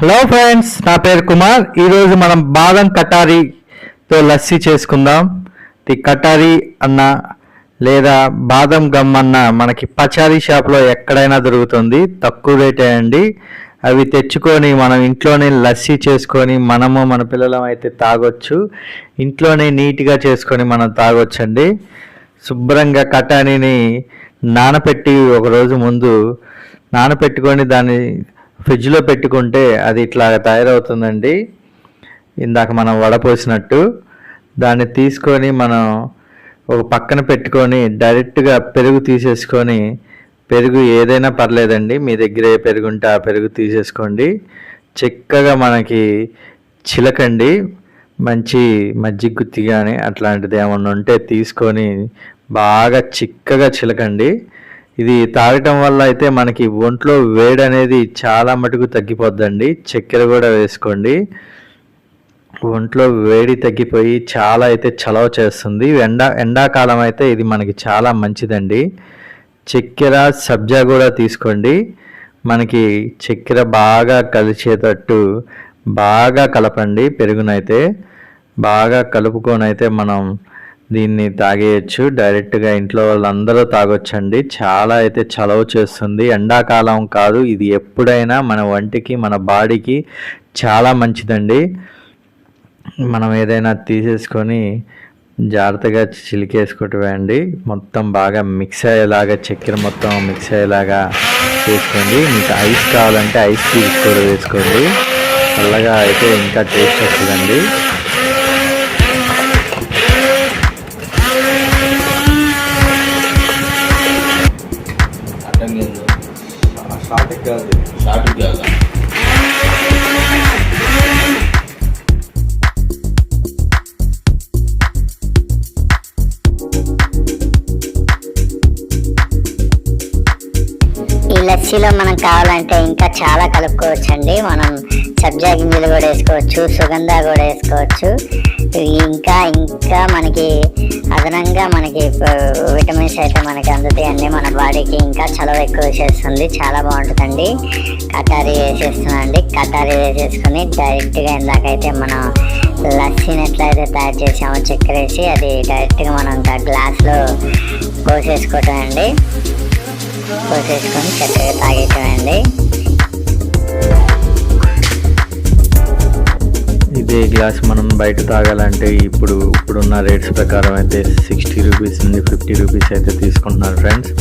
Hello friends, నా పేరు కుమార్. ఈరోజు మనం బాదం కటారీతో లస్సీ చేసుకుందాం. ఈ కటారీ అన్న లేదా బాదం గమ్ అన్న మనకి పచారీ షాప్లో ఎక్కడైనా దొరుకుతుంది, తక్కువ రేటే అండి. అవి తెచ్చుకొని మనం ఇంట్లోనే లస్సీ చేసుకొని మనము మన పిల్లలం అయితే తాగొచ్చు. ఇంట్లోనే నీట్గా చేసుకొని మనం తాగొచ్చండి. శుభ్రంగా కటారీని నానపెట్టి ఒకరోజు ముందు నానపెట్టుకొని దాన్ని ఫ్రిడ్జ్లో పెట్టుకుంటే అది ఇట్లా తయారవుతుందండి. ఇందాక మనం వడపోసినట్టు దాన్ని తీసుకొని మనం ఒక పక్కన పెట్టుకొని డైరెక్ట్గా పెరుగు తీసేసుకొని, పెరుగు ఏదైనా పర్లేదండి, మీ దగ్గర ఏ పెరుగు ఉంటే ఆ పెరుగు తీసేసుకోండి. చిక్కగా మనకి చిలకండి, మంచి మజ్జిగ గుత్తి కానీ అట్లాంటిది ఏమన్నా ఉంటే తీసుకొని బాగా చిక్కగా చిలకండి. ఇది తాగటం వల్ల అయితే మనకి ఒంట్లో వేడి అనేది చాలా మటుకు తగ్గిపోద్దండి. చక్కెర కూడా వేసుకోండి, ఒంట్లో వేడి తగ్గిపోయి చాలా అయితే చలవ చేస్తుంది. ఎండాకాలం అయితే ఇది మనకి చాలా మంచిదండి. చక్కెర సబ్జా కూడా తీసుకోండి. మనకి చక్కెర బాగా కలిసేటట్టు బాగా కలపండి. పెరుగునైతే బాగా కలుపుకొని అయితే మనం దీన్ని తాగేయచ్చు. డైరెక్ట్గా ఇంట్లో వాళ్ళందరూ తాగొచ్చండి. చాలా అయితే చలవ చేస్తుంది. ఎండాకాలం కాదు, ఇది ఎప్పుడైనా మన వంటికి మన బాడీకి చాలా మంచిదండి. మనం ఏదైనా తీసేసుకొని జాగ్రత్తగా చిలికేసుకోవటమేండి. మొత్తం బాగా మిక్స్ అయ్యేలాగా చక్కెర మొత్తం మిక్స్ అయ్యేలాగా చేసుకోండి. మీకు ఐస్ కావాలంటే ఐస్ క్యూబ్స్ కూడా వేసుకోండి. చల్లగా అయితే ఇంకా టేస్ట్ వస్తుందండి. ఈ లస్సీలో మనం కావాలంటే ఇంకా చాలా కలుపుకోవచ్చండి. మనం సబ్జా గింజలు కూడా వేసుకోవచ్చు, సుగంధ కూడా వేసుకోవచ్చు. ఇంకా మనకి అదనంగా మనకి విటమిన్స్ అయితే మనకి అందుతాయండి. మన బాడీకి ఇంకా చలవ ఎక్కువ చేస్తుంది, చాలా బాగుంటుందండి. కటారీ వేసేస్తున్నాండి. కటారీ వేసేసుకుని డైరెక్ట్గా ఇందాకైతే మనం లస్సీని ఎట్లయితే తయారు చేసామో చక్కెర వేసి అది డైరెక్ట్గా మనం ఇంకా గ్లాస్లో పోసేసుకోవటం అండి. పోసేసుకొని చక్కగా తాగేయటమండి. ఇదే గ్లాస్ మనం బయట తాగాలంటే ఇప్పుడున్న రేట్స్ ప్రకారం అయితే 60 రూపీస్ నుండి 50 రూపీస్ అయితే తీసుకుంటున్నారు ఫ్రెండ్స్.